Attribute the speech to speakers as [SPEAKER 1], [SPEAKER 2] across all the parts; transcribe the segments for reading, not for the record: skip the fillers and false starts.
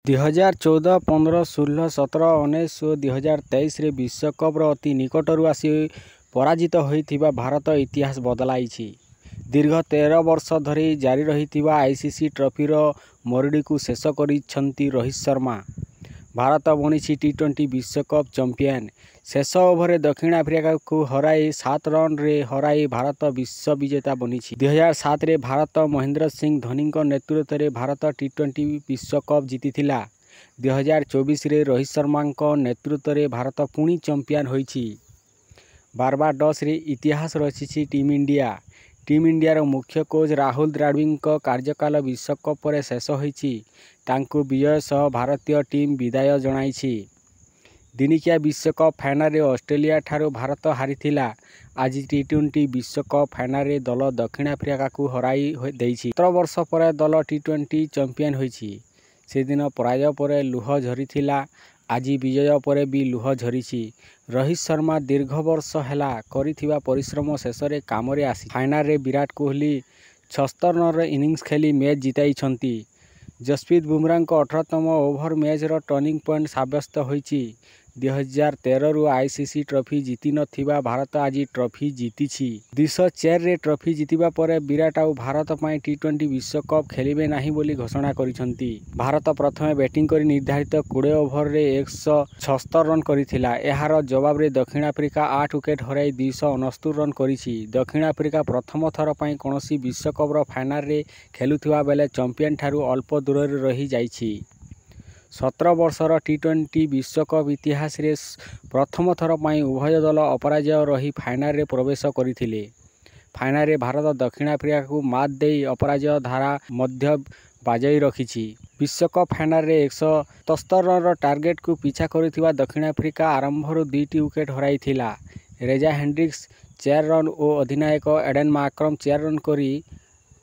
[SPEAKER 1] 2014, 15, 16, 17, 19 ଓ 2023ରେ ବିଶ୍ୱକପ୍ର ଅତି ନିକଟରୁ ଆସି ପରାଜିତ ହୋଇଥିବା ଭାରତ ଇତିହାସ ବଦଳାଇଛି। ଦୀର୍ଘ 13 ବର୍ଷ ଧରି ଜାରି ରହିଥିବା ଆଇସିସି ଟ୍ରଫିର ମରୁଡ଼ିକୁ ଶେଷ କରିଛନ୍ତି ରୋହିତ ଶର୍ମା। ଭାରତ ବନିଛି ଟି20 ବିଶ୍ୱକପ୍ ଚମ୍ପିଆନ। ଶେଷ ଓଭରରେ ଦକ୍ଷିଣ ଆଫ୍ରିକାକୁ ହରାଇ 7 ରନ୍ରେ ହରାଇ ଭାରତ ବିଶ୍ୱବିଜେତା ବନିଛି। 2007ରେ ଭାରତ ମହେନ୍ଦ୍ର ସିଂ ଧୋନିଙ୍କ ନେତୃତ୍ୱରେ ଭାରତ ଟି20 ବିଶ୍ୱକପ୍ ଜିତିଥିଲା। 2024ରେ ରୋହିତ ଶର୍ମାଙ୍କ ନେତୃତ୍ୱରେ ଭାରତ ପୁଣି ଚମ୍ପିଆନ ହୋଇଛି। ବାରବାଡୋସରେ ଇତିହାସ ରଚିଛି ଟିମ୍ ଇଣ୍ଡିଆ। ଟିମ୍ ଇଣ୍ଡିଆର ମୁଖ୍ୟ କୋଚ୍ ରାହୁଲ ଦ୍ରାବିଡ଼ଙ୍କ କାର୍ଯ୍ୟକାଳ ବିଶ୍ୱକପ୍ ପରେ ଶେଷ ହୋଇଛି। ତାଙ୍କୁ ବିଜୟ ସହ ଭାରତୀୟ ଟିମ୍ ବିଦାୟ ଜଣାଇଛି। ଦିନିକିଆ ବିଶ୍ୱକପ୍ ଫାଇନାଲରେ ଅଷ୍ଟ୍ରେଲିଆଠାରୁ ଭାରତ ହାରିଥିଲା। ଆଜି ଟି20 ବିଶ୍ୱକପ୍ ଫାଇନାଲରେ ଦଳ ଦକ୍ଷିଣ ଆଫ୍ରିକାକୁ ହରାଇ ଦେଇଛି। 17 ବର୍ଷ ପରେ ଦଳ ଟି20 ଚମ୍ପିଆନ ହୋଇଛି। ସେଦିନ ପରାଜୟ ପରେ ଲୁହ ଝରିଥିଲା। ଆଜି ବିଜୟ ପରେ ବି ଲୁହ ଝରିଛି। ରୋହିତ ଶର୍ମା ଦୀର୍ଘ ବର୍ଷ ହେଲା କରିଥିବା ପରିଶ୍ରମ ଶେଷରେ କାମରେ ଆସିଛି। ଫାଇନାଲରେ ବିରାଟ କୋହଲି 76 ରନର ଇନିଂସ ଖେଳି ମ୍ୟାଚ୍ ଜିତାଇଛନ୍ତି। ଯଶପ୍ରୀତ ବୁମରାଙ୍କ 18ତମ ଓଭର ମ୍ୟାଚର ଟର୍ଣ୍ଣିଂ ପଏଣ୍ଟ ସାବ୍ୟସ୍ତ ହୋଇଛି। 2013ରୁ ଆଇସିସି ଟ୍ରଫି ଜିତିନଥିବା ଭାରତ ଆଜି ଟ୍ରଫି ଜିତିଛି। 2004ରେ ଟ୍ରଫି ଜିତିବା ପରେ ବିରାଟ ଆଉ ଭାରତ ପାଇଁ ଟି20 ବିଶ୍ୱକପ୍ ଖେଳିବେ ନାହିଁ ବୋଲି ଘୋଷଣା କରିଛନ୍ତି। ଭାରତ ପ୍ରଥମେ ବ୍ୟାଟିଂ କରି ନିର୍ଦ୍ଧାରିତ 20 ଓଭରରେ 176 ରନ୍ କରିଥିଲା। ଏହାର ଜବାବରେ ଦକ୍ଷିଣ ଆଫ୍ରିକା 8 ୱିକେଟ୍ ହରାଇ 269 ରନ୍ କରିଛି। ଦକ୍ଷିଣ ଆଫ୍ରିକା ପ୍ରଥମ ଥର ପାଇଁ କୌଣସି ବିଶ୍ୱକପର ଫାଇନାଲରେ ଖେଳୁଥିବା ବେଳେ ଚମ୍ପିଆନ ଠାରୁ ଅଳ୍ପ ଦୂରରେ ରହି ଯାଇଛି। 17 ବର୍ଷର ଟି20 ବିଶ୍ୱକପ୍ ଇତିହାସରେ ପ୍ରଥମ ଥର ପାଇଁ ଉଭୟ ଦଳ ଅପରାଜୟ ରହି ଫାଇନାଲରେ ପ୍ରବେଶ କରିଥିଲେ। ଫାଇନାଲରେ ଭାରତ ଦକ୍ଷିଣ ଆଫ୍ରିକାକୁ ମାତ୍ ଦେଇ ଅପରାଜୟ ଧାରା ମଧ୍ୟ ବଜାୟ ରଖିଛି। ବିଶ୍ୱକପ୍ ଫାଇନାଲରେ 177 ରନର ଟାର୍ଗେଟକୁ ପିଛା କରୁଥିବା ଦକ୍ଷିଣ ଆଫ୍ରିକା ଆରମ୍ଭରୁ 2ଟି ୱିକେଟ୍ ହରାଇଥିଲା। ରେଜା ହେଣ୍ଡ୍ରିକ୍ସ 4 ରନ୍ ଓ ଅଧିନାୟକ ଏଡେନ୍ ମାର୍କରମ୍ 4 ରନ୍ କରି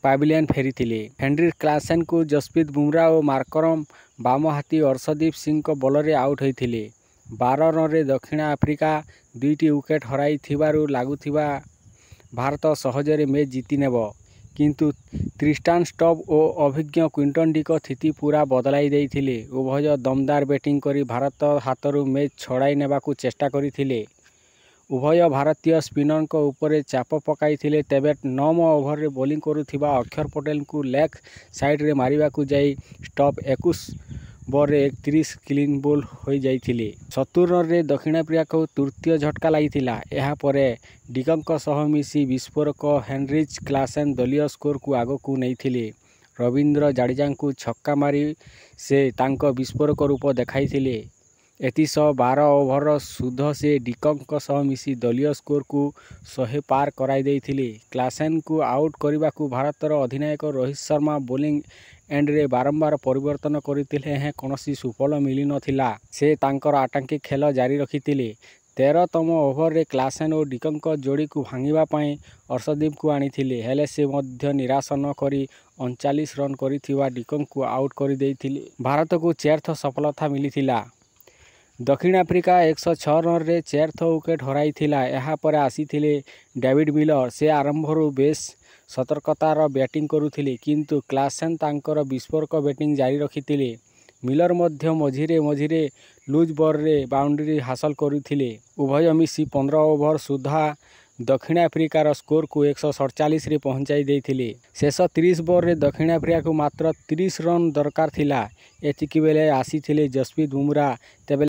[SPEAKER 1] ପାଭିଲିୟନ ଫେରିଥିଲେ। ହେଣ୍ଡ୍ରିକ୍ସ କ୍ଲାସେନଙ୍କୁ ଯଶପ୍ରୀତ ବୁମରା ଓ ମାର୍କରମ୍ ବାମହାତି ଅର୍ଶଦୀପ ସିଂଙ୍କ ବଲରେ ଆଉଟ୍ ହୋଇଥିଲେ। 12 ରନରେ ଦକ୍ଷିଣ ଆଫ୍ରିକା 2ଟି ୱିକେଟ୍ ହରାଇଥିବାରୁ ଲାଗୁଥିଲା ଭାରତ ସହଜରେ ମ୍ୟାଚ୍ ଜିତିନେବ। କିନ୍ତୁ ଟ୍ରିଷ୍ଟାନ୍ ଷ୍ଟବ୍ ଓ ଅଭିଜ୍ଞ କ୍ୱିଣ୍ଟନ ଡିକ ସ୍ଥିତି ପୂରା ବଦଳାଇ ଦେଇଥିଲେ। ଉଭୟ ଦମଦାର ବ୍ୟାଟିଂ କରି ଭାରତ ହାତରୁ ମ୍ୟାଚ୍ ଛଡ଼ାଇ ନେବାକୁ ଚେଷ୍ଟା କରିଥିଲେ। ଉଭୟ ଭାରତୀୟ ସ୍ପିନରଙ୍କ ଉପରେ ଚାପ ପକାଇଥିଲେ। ତେବେ 9ମ ଓଭରରେ ବୋଲିଂ କରୁଥିବା ଅକ୍ଷର ପଟେଲଙ୍କୁ ଲେଗ୍ ସାଇଡରେ ମାରିବାକୁ ଯାଇ ଷ୍ଟବ୍ 21 ବଲରେ 31 କ୍ଲିନ୍ ବୋଲ୍ଡ ହୋଇଯାଇଥିଲେ। 70 ରନରେ ଦକ୍ଷିଣ ଆଫ୍ରିକାକୁ ତୃତୀୟ ଝଟକା ଲାଗିଥିଲା। ଏହାପରେ ଡିକଙ୍କ ସହ ମିଶି ବିସ୍ଫୋରକ ହେନରିଚ୍ କ୍ଲାସେନ୍ ଦଳୀୟ ସ୍କୋରକୁ ଆଗକୁ ନେଇଥିଲେ। ରବୀନ୍ଦ୍ର ଜାଡେଜାଙ୍କୁ ଛକା ମାରି ସେ ତାଙ୍କ ବିସ୍ଫୋରକ ରୂପ ଦେଖାଇଥିଲେ। ଏଥିସହ 12 ଓଭର ସୁଦ୍ଧା ସେ ଡିକଙ୍କ ସହ ମିଶି ଦଳୀୟ ସ୍କୋରକୁ 100 ପାର କରାଇ ଦେଇଥିଲେ। କ୍ଲାସେନ୍ଙ୍କୁ ଆଉଟ୍ କରିବାକୁ ଭାରତର ଅଧିନାୟକ ରୋହିତ ଶର୍ମା ବୋଲିଂ ଏଣ୍ଡରେ ବାରମ୍ବାର ପରିବର୍ତ୍ତନ କରିଥିଲେ ହେଁ କୌଣସି ସୁଫଳ ମିଳିନଥିଲା। ସେ ତାଙ୍କର ଆତଙ୍କି ଖେଳ ଜାରି ରଖିଥିଲେ। 13ତମ ଓଭରରେ କ୍ଲାସେନ୍ ଓ ଡିକଙ୍କ ଯୋଡ଼ିକୁ ଭାଙ୍ଗିବା ପାଇଁ ଅର୍ଶଦୀପଙ୍କୁ ଆଣିଥିଲେ। ହେଲେ ସେ ମଧ୍ୟ ନିରାଶ ନ କରି 39 ରନ୍ କରିଥିବା ଡିକଙ୍କୁ ଆଉଟ୍ କରିଦେଇଥିଲେ। ଭାରତକୁ 4ଥ ସଫଳତା ମିଳିଥିଲା। ଦକ୍ଷିଣ ଆଫ୍ରିକା 106 ରନରେ 4ଥ ୱିକେଟ୍ ହରାଇଥିଲା। ଏହାପରେ ଆସିଥିଲେ ଡେଭିଡ୍ ମିଲର। ସେ ଆରମ୍ଭରୁ ବେଶ୍ ସତର୍କତାର ବ୍ୟାଟିଂ କରୁଥିଲେ। କିନ୍ତୁ କ୍ଲାସେନ୍ ତାଙ୍କର ବିସ୍ଫୋରକ ବ୍ୟାଟିଂ ଜାରି ରଖିଥିଲେ। ମିଲର ମଧ୍ୟ ମଝିରେ ମଝିରେ ଲୁଜ୍ ବଲ୍ରେ ବାଉଣ୍ଡ୍ରି ହାସଲ କରୁଥିଲେ। ଉଭୟ ମିଶି 15 ଓଭର ସୁଦ୍ଧା ଦକ୍ଷିଣ ଆଫ୍ରିକାର ସ୍କୋରକୁ 147ରେ ପହଞ୍ଚାଇ ଦେଇଥିଲେ। ଶେଷ 30 ବଲରେ ଦକ୍ଷିଣ ଆଫ୍ରିକାକୁ ମାତ୍ର 30 ରନ୍ ଦରକାର ଥିଲା। ଏତିକିବେଳେ ଆସିଥିଲେ ଯଶପ୍ରୀତ ବୁମରା। ତେବେ